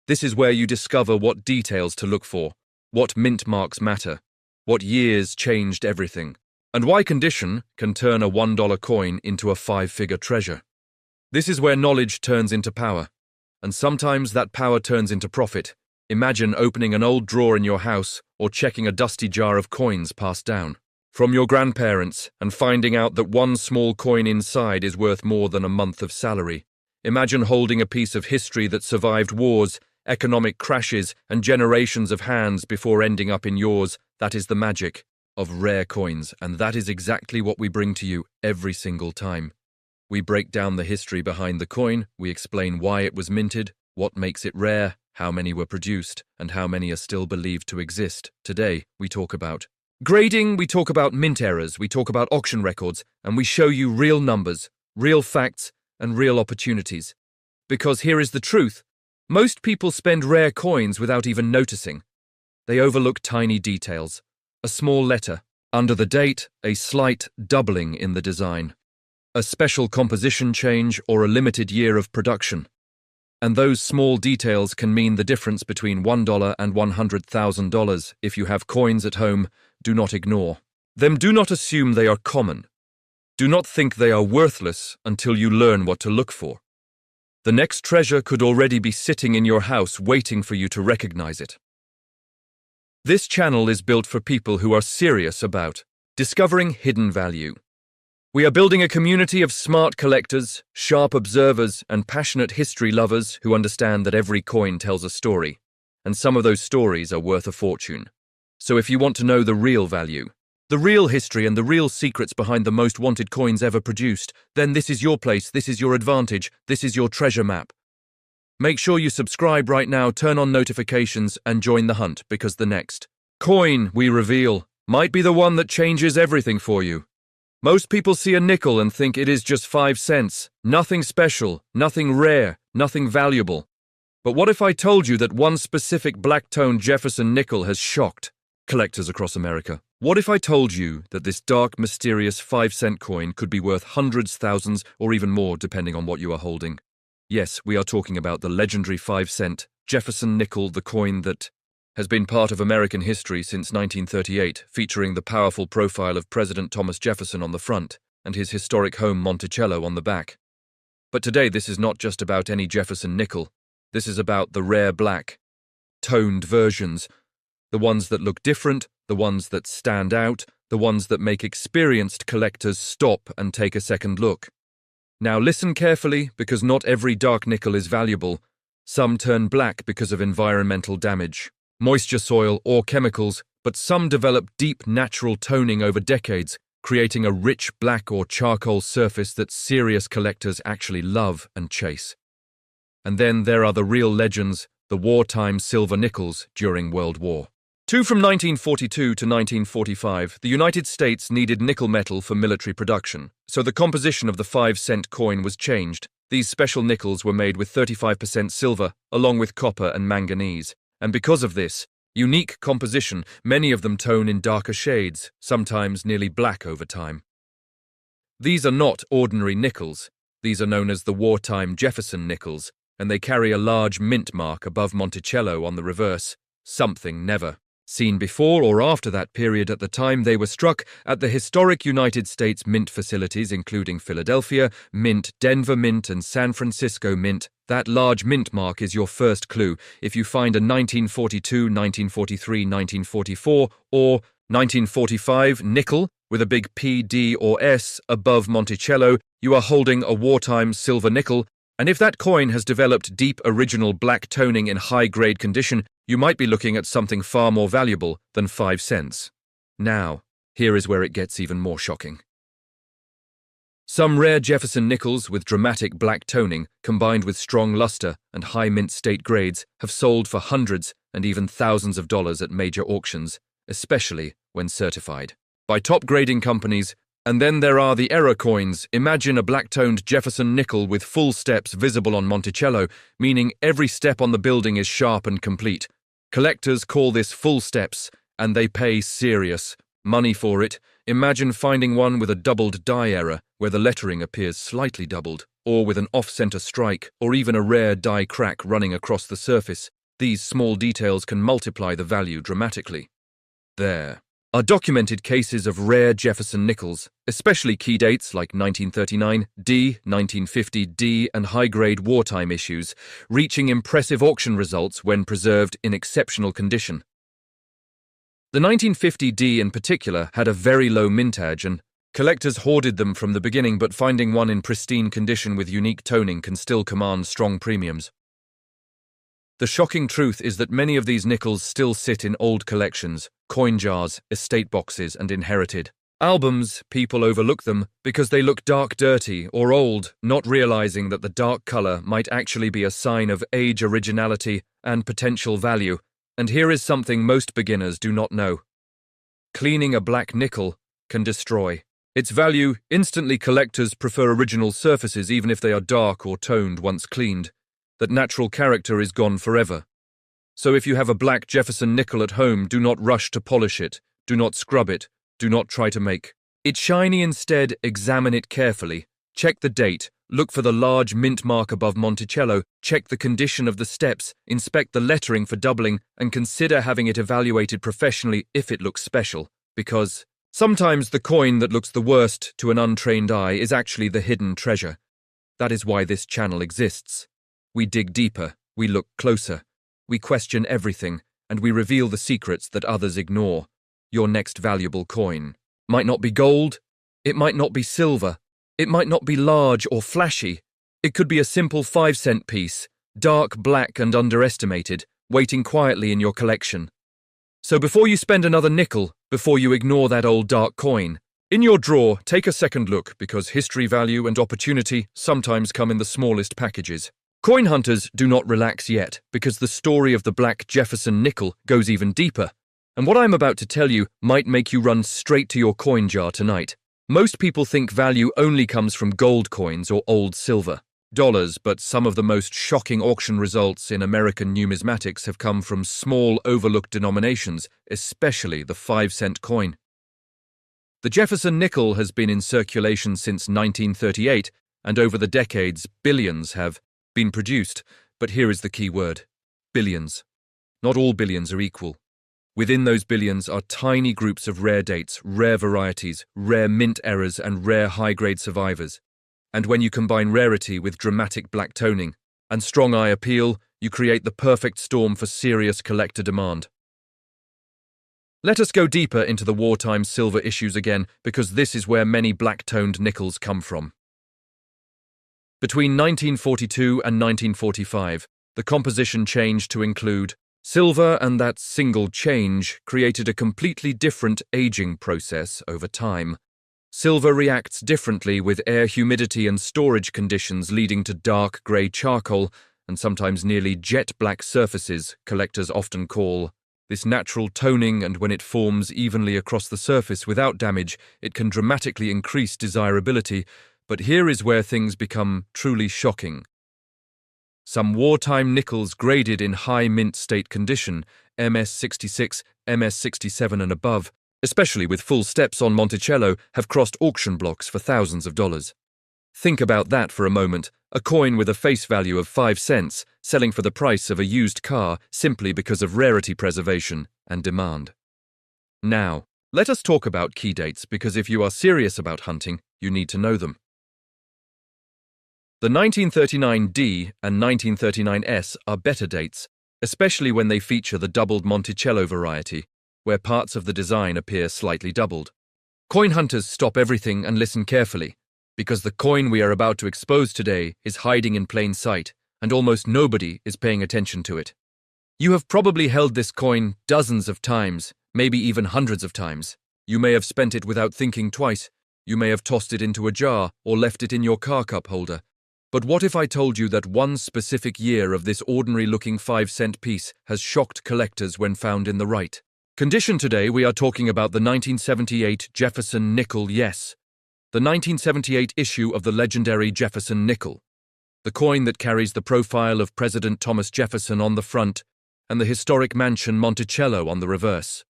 This is where you discover what details to look for, what mint marks matter, what years changed everything, and why condition can turn a $1 coin into a 5-figure treasure. This is where knowledge turns into power, and sometimes that power turns into profit. Imagine opening an old drawer in your house or checking a dusty jar of coins passed down from your grandparents and finding out that one small coin inside is worth more than a month of salary. Imagine holding a piece of history that survived wars, economic crashes, and generations of hands before ending up in yours. That is the magic of rare coins, and that is exactly what we bring to you every single time. We break down the history behind the coin, we explain why it was minted, what makes it rare, how many were produced, and how many are still believed to exist. Today, we talk about grading, we talk about mint errors, we talk about auction records, and we show you real numbers, real facts, and real opportunities. Because here is the truth. Most people spend rare coins without even noticing. They overlook tiny details. A small letter, under the date, a slight doubling in the design, a special composition change, or a limited year of production. And those small details can mean the difference between $1 and $100,000. If you have coins at home, do not ignore them. Do not assume they are common. Do not think they are worthless until you learn what to look for. The next treasure could already be sitting in your house waiting for you to recognize it. This channel is built for people who are serious about discovering hidden value. We are building a community of smart collectors, sharp observers, and passionate history lovers who understand that every coin tells a story, and some of those stories are worth a fortune. So if you want to know the real value, the real history, and the real secrets behind the most wanted coins ever produced, then this is your place, this is your advantage, this is your treasure map. Make sure you subscribe right now, turn on notifications, and join the hunt, because the next coin we reveal might be the one that changes everything for you. Most people see a nickel and think it is just 5 cents, nothing special, nothing rare, nothing valuable. But what if I told you that one specific black-toned Jefferson nickel has shocked collectors across America? What if I told you that this dark, mysterious 5-cent coin could be worth hundreds, thousands, or even more depending on what you are holding? Yes, we are talking about the legendary 5-cent Jefferson Nickel, the coin that has been part of American history since 1938, featuring the powerful profile of President Thomas Jefferson on the front and his historic home Monticello on the back. But today this is not just about any Jefferson nickel. This is about the rare black, toned versions, the ones that look different, the ones that stand out, the ones that make experienced collectors stop and take a second look. Now listen carefully, because not every dark nickel is valuable. Some turn black because of environmental damage, moisture, soil, or chemicals, but some develop deep natural toning over decades, creating a rich black or charcoal surface that serious collectors actually love and chase. And then there are the real legends, the wartime silver nickels during World War II. From 1942 to 1945, the United States needed nickel metal for military production, so the composition of the 5-cent coin was changed. These special nickels were made with 35% silver, along with copper and manganese. And because of this unique composition, many of them tone in darker shades, sometimes nearly black over time. These are not ordinary nickels. These are known as the wartime Jefferson Nickels, and they carry a large mint mark above Monticello on the reverse, something never seen before or after that period at the time they were struck at the historic United States Mint facilities, including Philadelphia Mint, Denver Mint, and San Francisco Mint. That large mint mark is your first clue. If you find a 1942, 1943, 1944, or 1945 nickel with a big P, D, or S above Monticello, you are holding a wartime silver nickel. And if that coin has developed deep original black toning in high-grade condition, you might be looking at something far more valuable than 5 cents. Now, here is where it gets even more shocking. Some rare Jefferson nickels with dramatic black toning, combined with strong luster and high mint state grades, have sold for hundreds and even thousands of dollars at major auctions, especially when certified by top grading companies. And then there are the error coins. Imagine a black-toned Jefferson nickel with full steps visible on Monticello, meaning every step on the building is sharp and complete. Collectors call this full steps, and they pay serious money for it. Imagine finding one with a doubled die error, where the lettering appears slightly doubled, or with an off-center strike, or even a rare die crack running across the surface, these small details can multiply the value dramatically. There are documented cases of rare Jefferson Nickels, especially key dates like 1939, D, 1950, D, and high-grade wartime issues, reaching impressive auction results when preserved in exceptional condition. The 1950 D in particular had a very low mintage, and collectors hoarded them from the beginning, but finding one in pristine condition with unique toning can still command strong premiums. The shocking truth is that many of these nickels still sit in old collections, coin jars, estate boxes, and inherited albums. People overlook them because they look dark, dirty, or old, not realizing that the dark color might actually be a sign of age, originality, and potential value. And here is something most beginners do not know. Cleaning a black nickel can destroy its value instantly. Collectors prefer original surfaces even if they are dark or toned once cleaned. That natural character is gone forever. So if you have a black Jefferson nickel at home, do not rush to polish it, do not scrub it, do not try to make it shiny. Instead, examine it carefully, check the date, look for the large mint mark above Monticello, check the condition of the steps, inspect the lettering for doubling, and consider having it evaluated professionally if it looks special, because sometimes the coin that looks the worst to an untrained eye is actually the hidden treasure. That is why this channel exists. We dig deeper, we look closer, we question everything, and we reveal the secrets that others ignore. Your next valuable coin might not be gold, it might not be silver, it might not be large or flashy. It could be a simple 5-cent piece, dark, black, and underestimated, waiting quietly in your collection. So before you spend another nickel, before you ignore that old dark coin, in your drawer, take a second look, because history, value, and opportunity sometimes come in the smallest packages. Coin hunters do not relax yet, because the story of the black Jefferson nickel goes even deeper. And what I'm about to tell you might make you run straight to your coin jar tonight. Most people think value only comes from gold coins or old silver, dollars, but some of the most shocking auction results in American numismatics have come from small, overlooked denominations, especially the 5-cent coin. The Jefferson nickel has been in circulation since 1938, and over the decades, billions have been produced, but here is the key word: billions. Not all billions are equal. Within those billions are tiny groups of rare dates, rare varieties, rare mint errors, and rare high-grade survivors. And when you combine rarity with dramatic black toning and strong eye appeal, you create the perfect storm for serious collector demand. Let us go deeper into the wartime silver issues again, because this is where many black-toned nickels come from. Between 1942 and 1945, the composition changed to include silver, and that single change created a completely different aging process over time. Silver reacts differently with air humidity and storage conditions, leading to dark grey charcoal and sometimes nearly jet black surfaces collectors often call this natural toning, and when it forms evenly across the surface without damage, it can dramatically increase desirability. But here is where things become truly shocking. Some wartime nickels graded in high mint state condition, MS66, MS67 and above, especially with full steps on Monticello, have crossed auction blocks for thousands of dollars. Think about that for a moment, a coin with a face value of 5 cents, selling for the price of a used car simply because of rarity preservation and demand. Now, let us talk about key dates, because if you are serious about hunting, you need to know them. The 1939D and 1939S are better dates, especially when they feature the doubled Monticello variety, where parts of the design appear slightly doubled. Coin hunters, stop everything and listen carefully, because the coin we are about to expose today is hiding in plain sight, and almost nobody is paying attention to it. You have probably held this coin dozens of times, maybe even hundreds of times. You may have spent it without thinking twice. You may have tossed it into a jar or left it in your car cup holder. But what if I told you that one specific year of this ordinary-looking 5-cent piece has shocked collectors when found in the right condition? Today we are talking about the 1978 Jefferson Nickel, yes, the 1978 issue of the legendary Jefferson Nickel, the coin that carries the profile of President Thomas Jefferson on the front and the historic mansion Monticello on the reverse.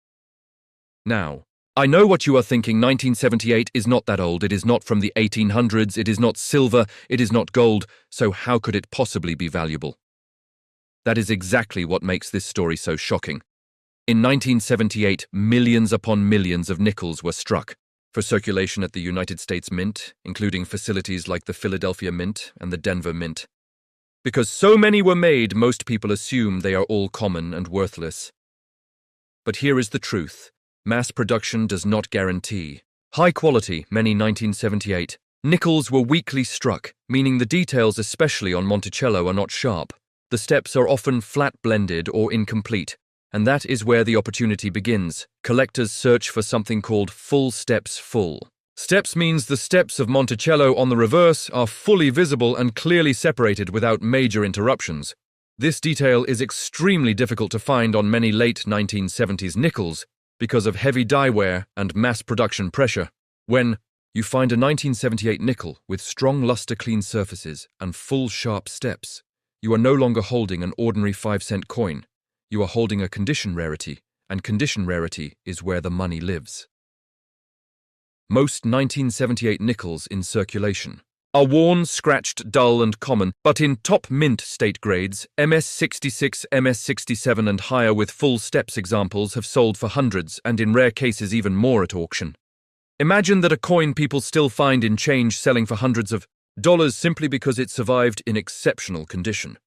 Now, I know what you are thinking. 1978 is not that old. It is not from the 1800s. It is not silver. It is not gold. So how could it possibly be valuable? That is exactly what makes this story so shocking. In 1978, millions upon millions of nickels were struck for circulation at the United States Mint, including facilities like the Philadelphia Mint and the Denver Mint. Because so many were made, most people assume they are all common and worthless. But here is the truth. Mass production does not guarantee high quality. Many 1978 nickels were weakly struck, meaning the details, especially on Monticello, are not sharp. The steps are often flat blended or incomplete, and that is where the opportunity begins. Collectors search for something called full steps. Full steps means the steps of Monticello on the reverse are fully visible and clearly separated without major interruptions. This detail is extremely difficult to find on many late 1970s nickels because of heavy die wear and mass production pressure. When you find a 1978 nickel with strong luster-clean surfaces and full sharp steps, you are no longer holding an ordinary 5-cent coin. You are holding a condition rarity, and condition rarity is where the money lives. Most 1978 nickels in circulation are worn, scratched, dull, and common, but in top mint state grades, MS66, MS67 and higher with full steps examples have sold for hundreds and in rare cases even more at auction. Imagine that a coin people still find in change selling for hundreds of dollars simply because it survived in exceptional condition.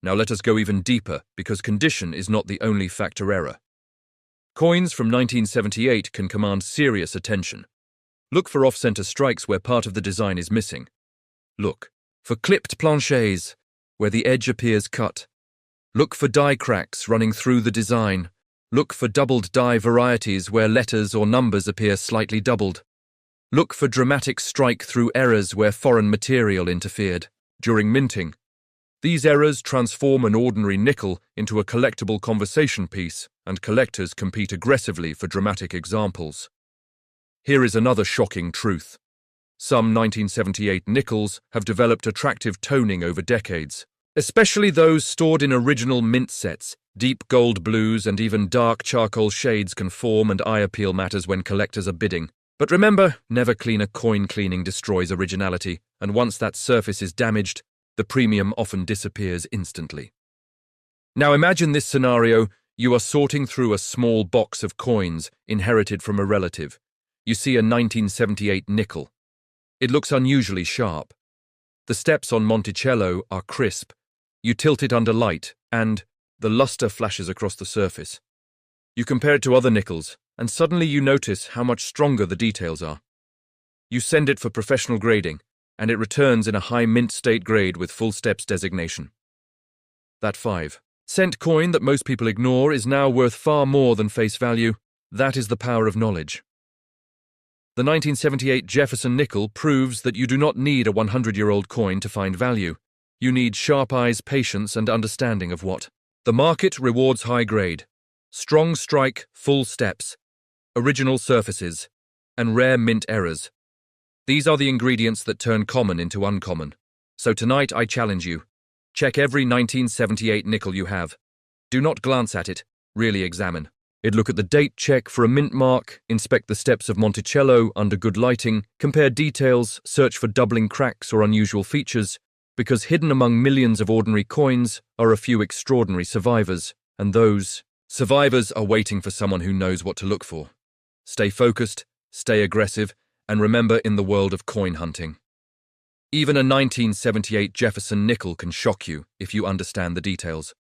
Now let us go even deeper, because condition is not the only factor error. Coins from 1978 can command serious attention. Look for off-center strikes where part of the design is missing. Look for clipped planchets, where the edge appears cut. Look for die cracks running through the design. Look for doubled die varieties where letters or numbers appear slightly doubled. Look for dramatic strike-through errors where foreign material interfered. During minting, these errors transform an ordinary nickel into a collectible conversation piece, and collectors compete aggressively for dramatic examples. Here is another shocking truth. Some 1978 nickels have developed attractive toning over decades, especially those stored in original mint sets. Deep gold blues and even dark charcoal shades can form, and eye appeal matters when collectors are bidding. But remember, never clean a coin. Cleaning destroys originality, and once that surface is damaged, the premium often disappears instantly. Now imagine this scenario. You are sorting through a small box of coins inherited from a relative. You see a 1978 nickel. It looks unusually sharp. The steps on Monticello are crisp. You tilt it under light, and the luster flashes across the surface. You compare it to other nickels, and suddenly you notice how much stronger the details are. You send it for professional grading, and it returns in a high mint state grade with full steps designation. That 5-cent coin that most people ignore is now worth far more than face value. That is the power of knowledge. The 1978 Jefferson Nickel proves that you do not need a 100-year-old coin to find value. You need sharp eyes, patience, and understanding of what the market rewards: high grade, strong strike, full steps, original surfaces, and rare mint errors. These are the ingredients that turn common into uncommon. So tonight I challenge you. Check every 1978 nickel you have. Do not glance at it, really examine it. Look at the date, check for a mint mark, inspect the steps of Monticello under good lighting, compare details, search for doubling cracks or unusual features, because hidden among millions of ordinary coins are a few extraordinary survivors, and those survivors are waiting for someone who knows what to look for. Stay focused, stay aggressive, and remember, in the world of coin hunting, even a 1978 Jefferson Nickel can shock you if you understand the details.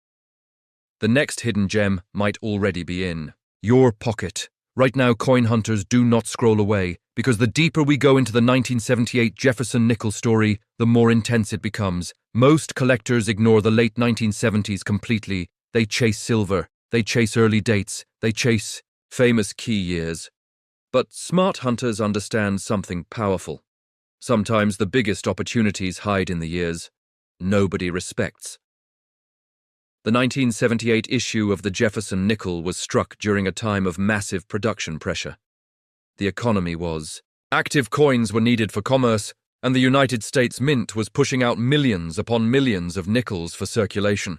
The next hidden gem might already be in your pocket. Right now, coin hunters, do not scroll away, because the deeper we go into the 1978 Jefferson Nickel story, the more intense it becomes. Most collectors ignore the late 1970s completely. They chase silver, they chase early dates, they chase famous key years. But smart hunters understand something powerful. Sometimes the biggest opportunities hide in the years nobody respects. The 1978 issue of the Jefferson Nickel was struck during a time of massive production pressure. The economy was active, coins were needed for commerce, and the United States Mint was pushing out millions upon millions of nickels for circulation.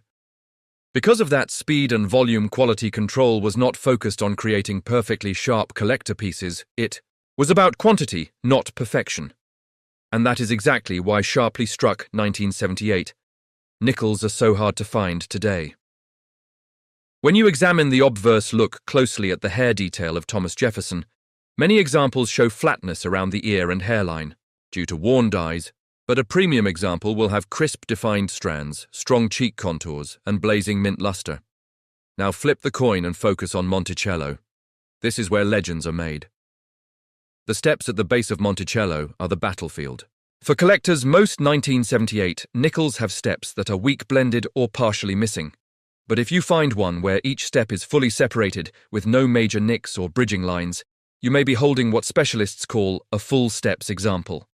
Because of that, speed and volume quality control was not focused on creating perfectly sharp collector pieces. It was about quantity, not perfection. And that is exactly why sharply struck 1978 nickels are so hard to find today. When you examine the obverse look closely at the hair detail of Thomas Jefferson, many examples show flatness around the ear and hairline, due to worn dyes, but a premium example will have crisp defined strands, strong cheek contours, and blazing mint luster. Now flip the coin and focus on Monticello. This is where legends are made. The steps at the base of Monticello are the battlefield. For collectors, most 1978 nickels have steps that are weak blended or partially missing. But if you find one where each step is fully separated with no major nicks or bridging lines, you may be holding what specialists call a full steps example.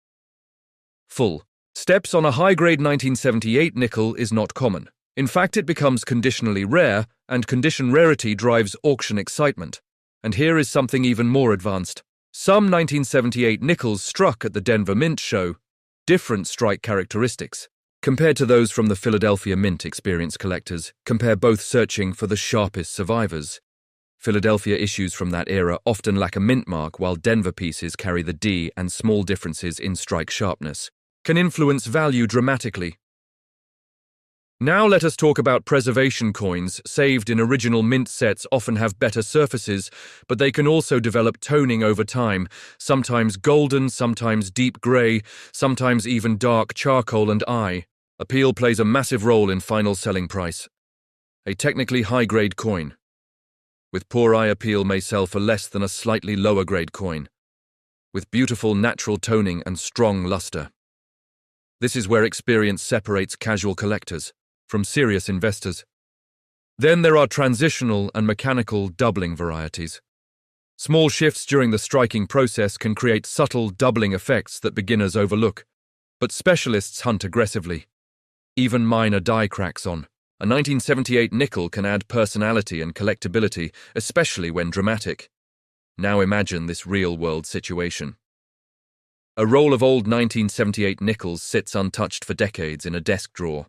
Full steps on a high-grade 1978 nickel is not common. In fact, it becomes conditionally rare, and condition rarity drives auction excitement. And here is something even more advanced. Some 1978 nickels struck at the Denver Mint show different strike characteristics. Compared to those from the Philadelphia Mint, experienced collectors compare both, searching for the sharpest survivors. Philadelphia issues from that era often lack a mint mark, while Denver pieces carry the D, and small differences in strike sharpness can influence value dramatically. Now let us talk about preservation coins. Saved in original mint sets often have better surfaces, but they can also develop toning over time, sometimes golden, sometimes deep grey, sometimes even dark charcoal, and eye appeal plays a massive role in final selling price. A technically high-grade coin with poor eye appeal may sell for less than a slightly lower-grade coin with beautiful natural toning and strong luster. This is where experience separates casual collectors from serious investors. Then there are transitional and mechanical doubling varieties. Small shifts during the striking process can create subtle doubling effects that beginners overlook, but specialists hunt aggressively. Even minor die cracks on a 1978 nickel can add personality and collectability, especially when dramatic. Now imagine this real-world situation. A roll of old 1978 nickels sits untouched for decades in a desk drawer.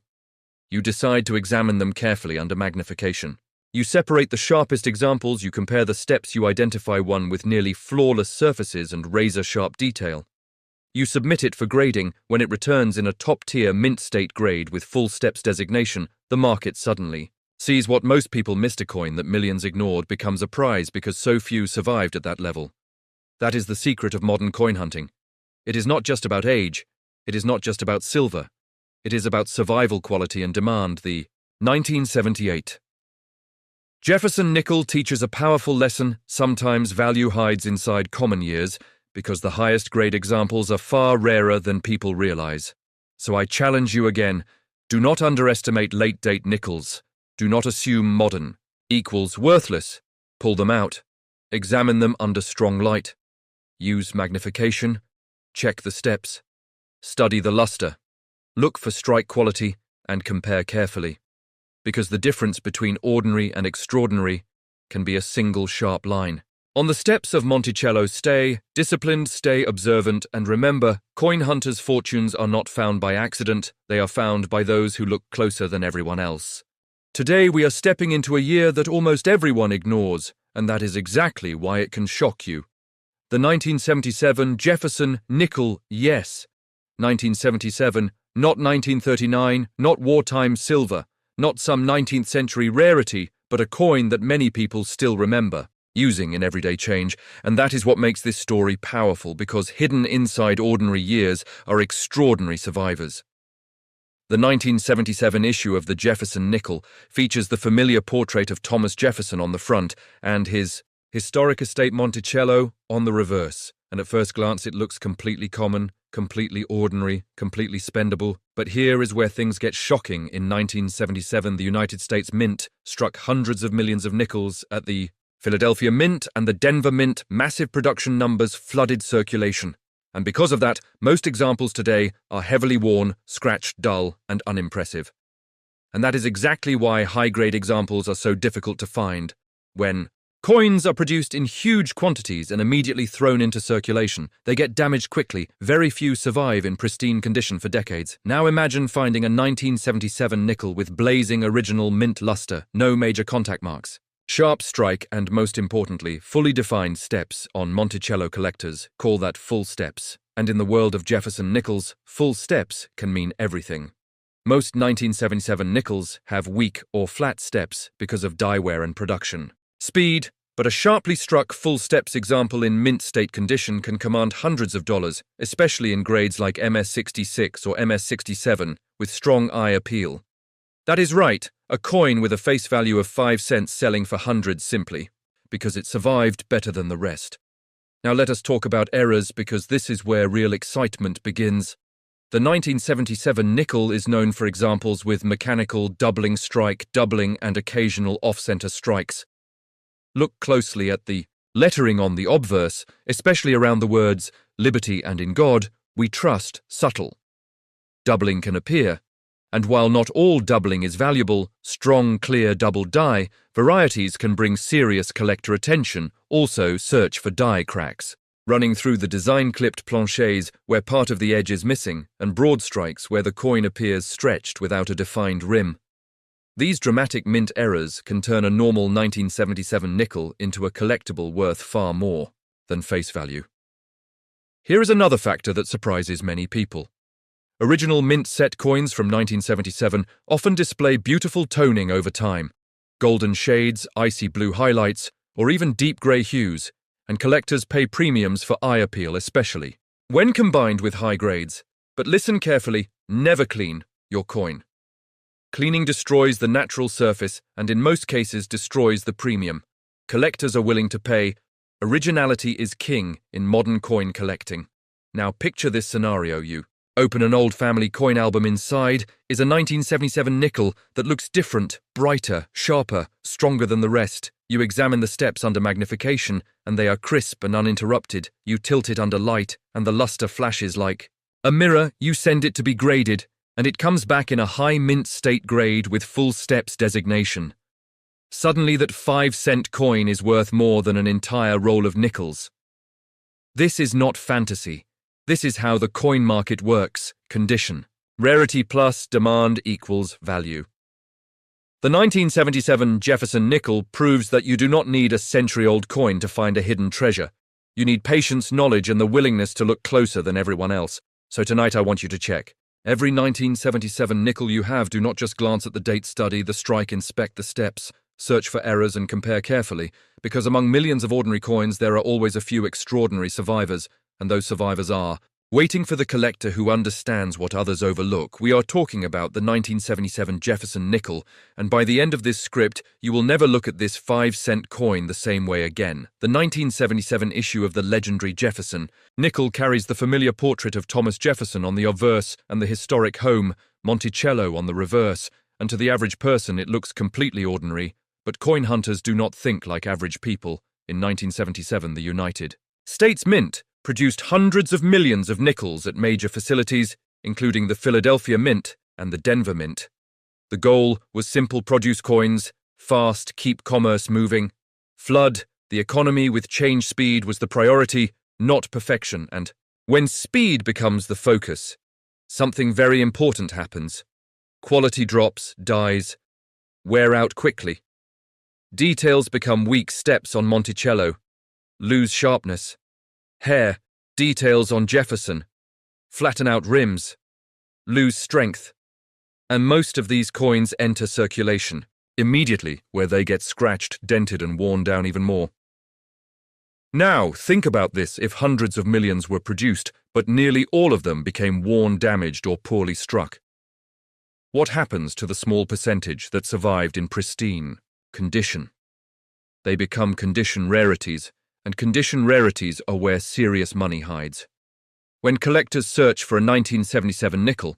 You decide to examine them carefully under magnification. You separate the sharpest examples, you compare the steps, you identify one with nearly flawless surfaces and razor-sharp detail. You submit it for grading. When it returns in a top-tier mint state grade with full steps designation, the market suddenly sees what most people missed. A coin that millions ignored becomes a prize because so few survived at that level. That is the secret of modern coin hunting. It is not just about age. It is not just about silver. It is about survival, quality, and demand. The 1978 Jefferson Nickel teaches a powerful lesson. Sometimes value hides inside common years because the highest grade examples are far rarer than people realize. So I challenge you again, do not underestimate late-date nickels. Do not assume modern equals worthless. Pull them out. Examine them under strong light. Use magnification. Check the steps. Study the luster. Look for strike quality and compare carefully, because the difference between ordinary and extraordinary can be a single sharp line. On the steps of Monticello, stay disciplined, stay observant, and remember, coin hunters' fortunes are not found by accident, they are found by those who look closer than everyone else. Today we are stepping into a year that almost everyone ignores, and that is exactly why it can shock you. The 1977 Jefferson Nickel, yes. 1977, not 1939, not wartime silver, not some 19th century rarity, but a coin that many people still remember, using in everyday change, and that is what makes this story powerful, because hidden inside ordinary years are extraordinary survivors. The 1977 issue of the Jefferson Nickel features the familiar portrait of Thomas Jefferson on the front and his historic estate Monticello on the reverse, and at first glance it looks completely common, completely ordinary, completely spendable, but here is where things get shocking. In 1977, the United States Mint struck hundreds of millions of nickels at the Philadelphia Mint and the Denver Mint. Massive production numbers flooded circulation, and because of that, most examples today are heavily worn, scratched, dull, and unimpressive. And that is exactly why high-grade examples are so difficult to find. When Coins are produced in huge quantities and immediately thrown into circulation. They get damaged quickly. Very few survive in pristine condition for decades. Now imagine finding a 1977 nickel with blazing original mint luster, no major contact marks. Sharp strike and, most importantly, fully defined steps on Monticello collectors call that full steps. And in the world of Jefferson Nickels, full steps can mean everything. Most 1977 nickels have weak or flat steps because of die wear and production. Speed, but a sharply struck full steps example in mint state condition can command hundreds of dollars, especially in grades like MS66 or MS67 with strong eye appeal. That is right, a coin with a face value of 5 cents selling for hundreds simply, because it survived better than the rest. Now let us talk about errors because this is where real excitement begins. The 1977 nickel is known for examples with mechanical doubling strike, doubling and occasional off-center strikes. Look closely at the lettering on the obverse, especially around the words liberty and in God, we trust, subtle. Doubling can appear, and while not all doubling is valuable, strong, clear double die, varieties can bring serious collector attention. Also search for die cracks, running through the design-clipped planchets where part of the edge is missing, and broad strikes where the coin appears stretched without a defined rim. These dramatic mint errors can turn a normal 1977 nickel into a collectible worth far more than face value. Here is another factor that surprises many people. Original mint set coins from 1977 often display beautiful toning over time, golden shades, icy blue highlights, or even deep grey hues, and collectors pay premiums for eye appeal especially. When combined with high grades, but listen carefully, never clean your coin. Cleaning destroys the natural surface and in most cases destroys the premium. Collectors are willing to pay. Originality is king in modern coin collecting. Now picture this scenario. You open an old family coin album. Inside is a 1977 nickel that looks different, brighter, sharper, stronger than the rest. You examine the steps under magnification and they are crisp and uninterrupted. You tilt it under light and the luster flashes like a mirror. You send it to be graded, and it comes back in a high mint state grade with full steps designation. Suddenly that 5-cent coin is worth more than an entire roll of nickels. This is not fantasy. This is how the coin market works. Condition. Rarity plus demand equals value. The 1977 Jefferson Nickel proves that you do not need a century-old coin to find a hidden treasure. You need patience, knowledge, and the willingness to look closer than everyone else. So tonight I want you to check. Every 1977 nickel you have, do not just glance at the date, study the strike, inspect the steps, search for errors and compare carefully, because among millions of ordinary coins there are always a few extraordinary survivors, and those survivors are waiting for the collector who understands what others overlook. We are talking about the 1977 Jefferson Nickel, and by the end of this script, you will never look at this 5-cent coin the same way again. The 1977 issue of the legendary Jefferson Nickel carries the familiar portrait of Thomas Jefferson on the obverse and the historic home, Monticello, on the reverse, and to the average person it looks completely ordinary, but coin hunters do not think like average people. In 1977, the United States Mint produced hundreds of millions of nickels at major facilities, including the Philadelphia Mint and the Denver Mint. The goal was simple: produce coins, fast, keep commerce moving. Flood the economy with change. Speed was the priority, not perfection, and when speed becomes the focus, something very important happens. Quality drops, dies, wear out quickly. Details become weak. Steps on Monticello lose sharpness. Hair, details on Jefferson flatten out. Rims lose strength. And most of these coins enter circulation immediately, where they get scratched, dented, and worn down even more. Now, think about this: if hundreds of millions were produced, but nearly all of them became worn, damaged, or poorly struck. What happens to the small percentage that survived in pristine condition? They become condition rarities, and condition rarities are where serious money hides. When collectors search for a 1977 nickel,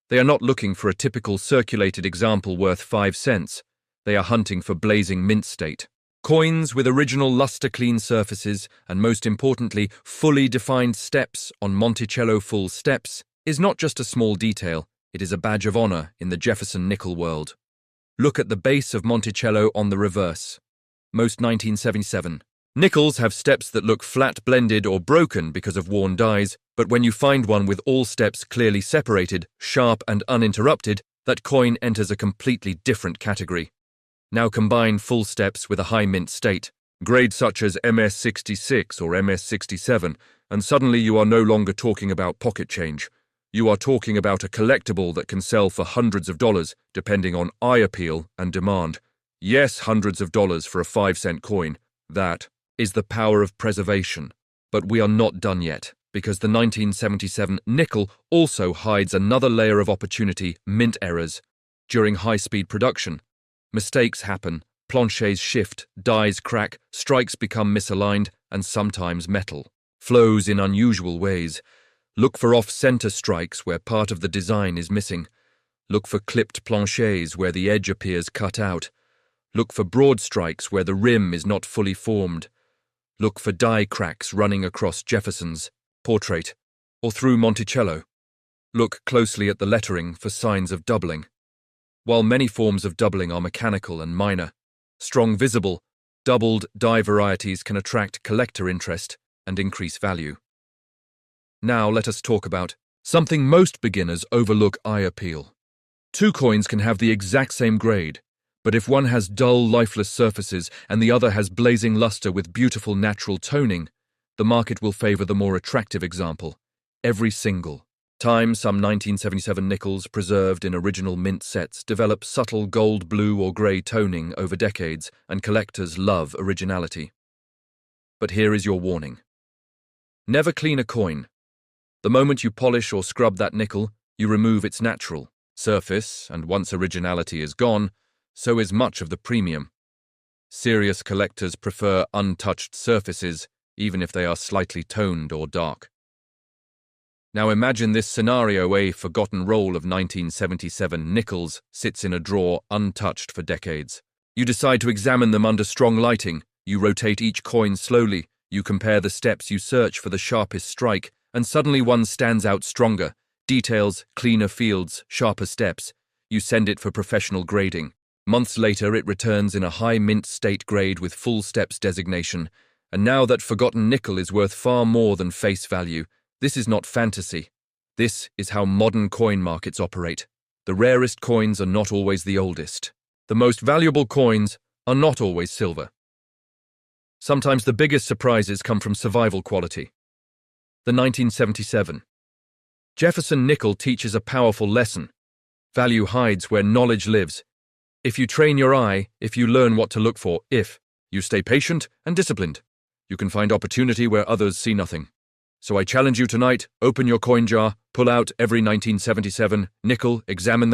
they are not looking for a typical circulated example worth 5 cents. They are hunting for blazing mint state. Coins with original luster-clean surfaces and, most importantly, fully defined steps on Monticello. Full steps is not just a small detail, it is a badge of honor in the Jefferson Nickel world. Look at the base of Monticello on the reverse. Most 1977 nickels have steps that look flat, blended, or broken because of worn dies, but when you find one with all steps clearly separated, sharp, and uninterrupted, that coin enters a completely different category. Now combine full steps with a high mint state, grades such as MS66 or MS67, and suddenly you are no longer talking about pocket change. You are talking about a collectible that can sell for hundreds of dollars, depending on eye appeal and demand. Yes, hundreds of dollars for a 5-cent coin. That is the power of preservation. But we are not done yet, because the 1977 nickel also hides another layer of opportunity: mint errors. During high-speed production, mistakes happen, planchets shift, dies crack, strikes become misaligned, and sometimes metal flows in unusual ways. Look for off-center strikes where part of the design is missing. Look for clipped planchets where the edge appears cut out. Look for broad strikes where the rim is not fully formed. Look for die cracks running across Jefferson's portrait or through Monticello. Look closely at the lettering for signs of doubling. While many forms of doubling are mechanical and minor, strong visible, doubled die varieties can attract collector interest and increase value. Now let us talk about something most beginners overlook: eye appeal. Two coins can have the exact same grade, but if one has dull, lifeless surfaces and the other has blazing luster with beautiful natural toning, the market will favor the more attractive example. Every single time some 1977 nickels preserved in original mint sets develop subtle gold, blue, or grey toning over decades, and collectors love originality. But here is your warning. Never clean a coin. The moment you polish or scrub that nickel, you remove its natural surface, and once originality is gone, so is much of the premium. Serious collectors prefer untouched surfaces, even if they are slightly toned or dark. Now imagine this scenario: a forgotten roll of 1977 nickels sits in a drawer untouched for decades. You decide to examine them under strong lighting. You rotate each coin slowly. You compare the steps, you search for the sharpest strike, and suddenly one stands out stronger. Details, cleaner fields, sharper steps. You send it for professional grading. Months later, it returns in a high mint state grade with full steps designation. And now that forgotten nickel is worth far more than face value. This is not fantasy. This is how modern coin markets operate. The rarest coins are not always the oldest. The most valuable coins are not always silver. Sometimes the biggest surprises come from survival quality. The 1977 Jefferson Nickel teaches a powerful lesson. Value hides where knowledge lives. If you train your eye, if you learn what to look for, if you stay patient and disciplined, you can find opportunity where others see nothing. So I challenge you tonight: open your coin jar, pull out every 1977 nickel, examine them